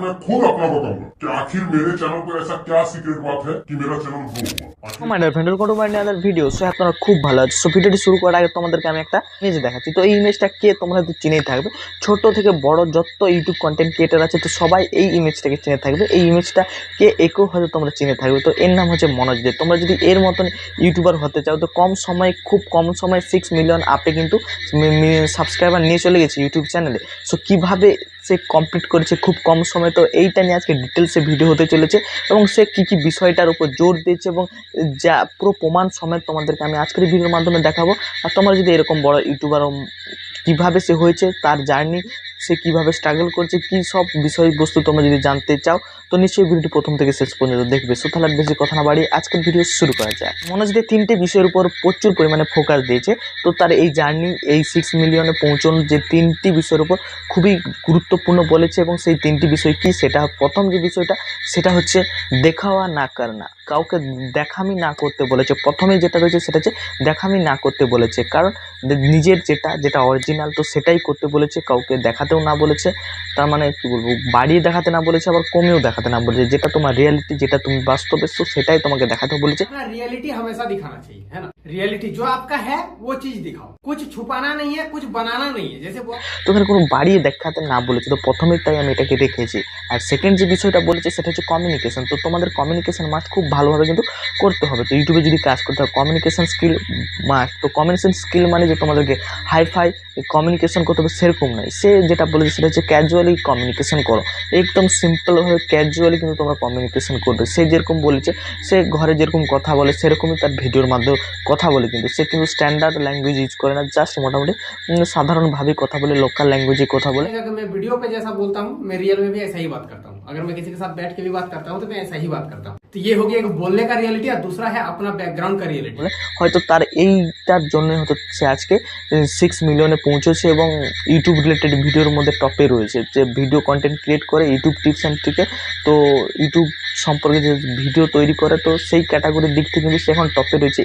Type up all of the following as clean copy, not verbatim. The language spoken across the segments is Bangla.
मैं खुद अपना बताऊंगा कि आखिर मेरे चैनल पर ऐसा क्या सीक्रेट बात है कि मेरा चैनल ग्रो हुआ। আমার friend welcome to my channel video. So আপনারা খুব ভালো আছে। সো ভিডিওটি শুরু করার আগে তোমাদেরকে আমি একটা ইমেজ দেখাচ্ছি। তো এই ইমেজটা কে তোমরা তো চিনেই থাকবে, ছোট থেকে বড় যত ইউটিউব কন্টেন্ট ক্রিয়েটার আছে তো সবাই এই ইমেজটাকে চিনে থাকবে। এই ইমেজটা কে একেও হয়তো তোমরা চিনে থাকবে। তো এর নাম হচ্ছে মনোজ দে। তোমরা যদি এর মতন ইউটিউবার হতে চাও তো কম সময়ে, খুব কম সময়ে 6 মিলিয়ন আপে কিন্তু সাবস্ক্রাইবার নিয়ে চলে গেছে ইউটিউব চ্যানেলে। সো কীভাবে সে কমপ্লিট করেছে খুব কম সময়, তো এইটা নিয়ে আজকে ডিটেলসে ভিডিও হতে চলেছে এবং সে কী কী বিষয়টার উপর জোর দিয়েছে এবং যা পুরো প্রমাণ সমেত তোমাদেরকে আমি আজকের ভিডিওর মাধ্যমে দেখাবো। আর তোমরা যদি এরকম বড় ইউটিউবার কীভাবে সে হয়েছে, তার জার্নি, সে কীভাবে স্ট্রাগল করছে, কী সব বিষয়বস্তু তোমরা যদি জানতে চাও তো নিশ্চয়ই ভিডিওটি প্রথম থেকে শেষ পর্যন্ত দেখবে। সো তাহলে বেশি কথা না বাড়িয়ে আজকের ভিডিও শুরু করা যায়। মনোজ দে 3টে বিষয়ের উপর প্রচুর পরিমাণে ফোকাস দিয়েছে। তো তার এই জার্নি, এই 6 মিলিয়নে পৌঁছানোর যে 3টি বিষয়ের উপর খুবই গুরুত্বপূর্ণ বলেছে এবং সেই 3টি বিষয় কী, সেটা প্রথম যে বিষয়টা সেটা হচ্ছে দেখাওয়া না করনা, কাউকে দেখামি না করতে বলেছে। প্রথমেই যেটা রয়েছে সেটা হচ্ছে দেখামি না করতে বলেছে, কারণ নিজের যেটা অরিজিনাল তো সেটাই করতে বলেছে, কাউকে দেখাতেও না বলেছে। তার মানে কী বলবো, বাড়িয়ে দেখাতে না বলেছে, আবার কমেও দেখাতে না বলেছে। যেটা তোমার রিয়েলিটি, যেটা তুমি বাস্তবে তো সেটাই তোমাকে দেখাতে বলেছে। रियलिटी हमेशा दिखाना चाहिए, है ना। रियलिटी जो आपका है वो चीज दिखाओ, कुछ छुपाना नहीं है, कुछ बनाना नहीं है। जैसे তো এখানে কোনো বাড়িয়ে দেখাতে না বলেছে, তো প্রথমেই তাই আমি এটাকে রেখেছি। আর সেকেন্ড যে বিষয়টা বলেছে সেটা হচ্ছে কমিউনিকেশন। তো তোমাদের কমিউনিকেশন মাস্ট খুব ভালোভাবে কিন্তু করতে হবে। তো ইউটিউবে যদি কাজ করতে হয় কমিউনিকেশন স্কিল মাস্ট। তো কমিউনিকেশন স্কিল মানে যে তোমাদেরকে হাইফাই কমিউনিকেশন করতে হবে সেরকম নয়। সে যেটা বলেছে সেটা হচ্ছে ক্যাজুয়ালি কমিউনিকেশন করো, একদম সিম্পলভাবে ক্যাজুয়ালি কিন্তু তোমরা কমিউনিকেশন করবে। সে যেরকম বলেছে, সে ঘরে যেরকম কথা বলে সেরকমই তার ভিডিওর মাধ্যমে কথা বলে, কিন্তু সে কিন্তু স্ট্যান্ডার্ড ল্যাঙ্গুয়েজ ইউজ করে না, জাস্ট মোটামুটি সাধারণভাবেই কথা বলে, लोकल लैंग्वेज কথা বলে। अगर मैं वीडियो पे जैसा बोलता हूँ, मैं रियल में भी ऐसा ही बात करता हूँ। अगर मैं किसी के साथ बैठ के भी बात करता हूँ तो मैं ऐसा ही बात करता हूँ। तो ये हो गया एक बोलने का रियलिटी और दूसरा है अपना बैकग्राउंड का रियलिटी। হয়তো তার এইটার জন্য হয়তো সে আজকে 6 মিলিয়নে পৌঁছেছে এবং ইউটিউব রিলেটেড ভিডিওর মধ্যে টপে রয়েছে। যে ভিডিও কন্টেন্ট ক্রিয়েট করে ইউটিউব টিপস অ্যান্ড ট্রিকে, তো ইউটিউব সম্পর্কে যে ভিডিও তৈরি করে, তো সেই ক্যাটাগরির দিক থেকে কিন্তু সে এখন টপে রয়েছে।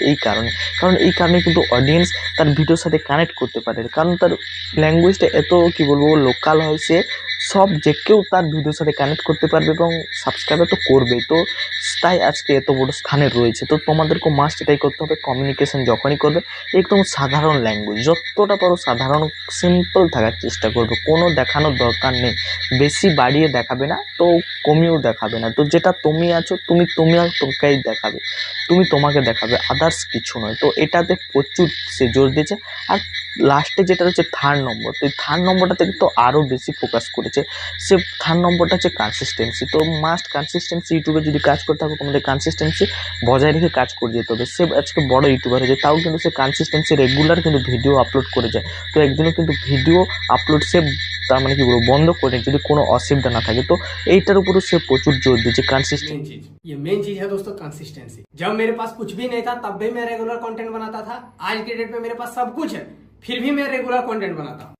কারণ এই কারণে কিন্তু অডিয়েন্স তার ভিডিওর সাথে কানেক্ট করতে পারে, কারণ তার ল্যাঙ্গুয়েজটা এত কী বলবো লোকাল হয়। সে সব যে কেউ তার ভিডিওর সাথে কানেক্ট করতে পারবে এবং সাবস্ক্রাইবার তো করবে, তো তাই আজকে এত বড় স্থানে রয়েছে। তো তোমাদেরকে মাস্ট এটাই করতে হবে, কমিউনিকেশন যখনই করবে একদম সাধারণ ল্যাঙ্গুয়েজ, যতটা পারো সাধারণ সিম্পল থাকার চেষ্টা করবে। কোনো দেখানোর দরকার নেই, বেশি বাড়িয়ে দেখাবে না তো কমিয়েও দেখাবে না। তো যেটা তুমি আছো তুমি আর তোমাকেই দেখাবে, তুমি তোমাকে দেখাবে, আদার্স কিছু নয়। তো এটাতে প্রচুর সে জোর দিয়েছে। আর লাস্টে যেটা হচ্ছে থার্ড নম্বর, তো এই থার্ড নম্বরটা থেকে তো আরও বেশি ফোকাস করেছে সে। থার্ড নম্বরটা হচ্ছে কনসিস্টেন্সি। তো মাস্ট কনসিস্টেন্সি, ইউটিউবে যদি কাজ করতে থাকো তোমাদের কনসিস্টেন্সি বজায় রেখে কাজ করে যেতে হবে। সে আজকে বড় ইউটিউবার হয়েছে, তাও কিন্তু সে কনসিস্টেন্সি রেগুলার কিন্তু ভিডিও আপলোড করে যায়। তো একদিনও কিন্তু ভিডিও আপলোড সে তার মানে কি বলবো বন্ধ করে যদি কোনো অসুবিধা না থাকে। তো এইটার উপরও সে প্রচুর জোর দিয়েছে কনসিস্টেন্সি। मेन चीज है दोस्तों कंसिस्टेंसी। जब मेरे पास कुछ भी नहीं था तब भी मैं रेगुलर कंटेंट बनाता था। आज के डेट में मेरे पास सब कुछ है, फिर भी मैं रेगुलर कंटेंट बनाता हूँ।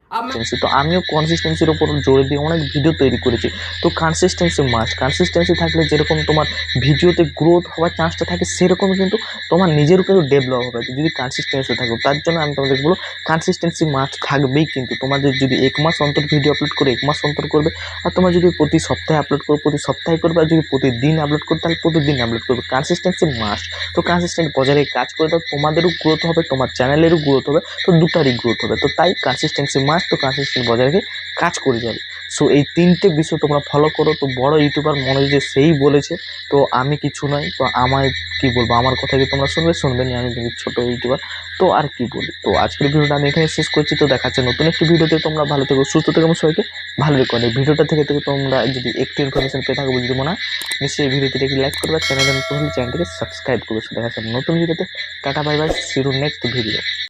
তো আমিও কনসিস্টেন্সির উপর জোর দিয়ে অনেক ভিডিও তৈরি করেছি। তো কনসিস্টেন্সি মাস্ট। কনসিস্টেন্সি থাকলে যেরকম তোমার ভিডিওতে গ্রোথ হওয়ার চান্সটা থাকে, সেরকম কিন্তু তোমার নিজেরও কিন্তু ডেভেলপ হবে যদি কনসিস্টেন্সি থাকো। তার জন্য আমি তোমাদের বলবো কনসিস্টেন্সি মাস্ট থাকবেই। কিন্তু তোমাদের যদি 1 মাস অন্তর ভিডিও আপলোড করে 1 মাস অন্তর করবে, আর তোমরা যদি প্রতি সপ্তাহে আপলোড করো প্রতি সপ্তাহে করবে, আর যদি প্রতিদিন আপলোড করো তাহলে প্রতিদিন আপলোড করবে। Consistency must. তো কনসিস্টেন্ট বজায় রেখে কাজ করে দাও, তোমাদেরও গ্রোথ হবে, তোমার চ্যানেলেরও গ্রোথ হবে, তো দুটারই গ্রোথ হবে। তো তাই কনসিস্টেন্সি মাস্ট। তো কনসিস্টেন্ট বজায় রেখে কাজ করে যাবে। সো এই 3টে বিষয় তোমরা ফলো করো। তো বড় ইউটিউবার মনোজ যে সেই বলেছে, তো আমি কিছু নয়। তো আমায় কি বলবো, আমার কথা কি তোমরা শুনবে না, আমি কিন্তু ছোটো ইউটিউবার। তো আর কি বলি, তো আজকের ভিডিওটা আমি এখানে শেষ করছি। তো দেখাচ্ছে নতুন একটি ভিডিওতে। তোমরা ভালো থেকো, সুস্থ থেকো এবং সবাইকে ভালো রেখো। এই ভিডিওটা থেকে তোমরা যদি একটু ইনফরমেশন পেয়ে থাকো বুঝতে মনে হয়, নিশ্চয়ই ভিডিওটিকে লাইক করবে, চ্যানেলটিকে সাবস্ক্রাইব করবে। দেখাচ্ছে নতুন ভিডিওতে। Tata bye bye, see you next video.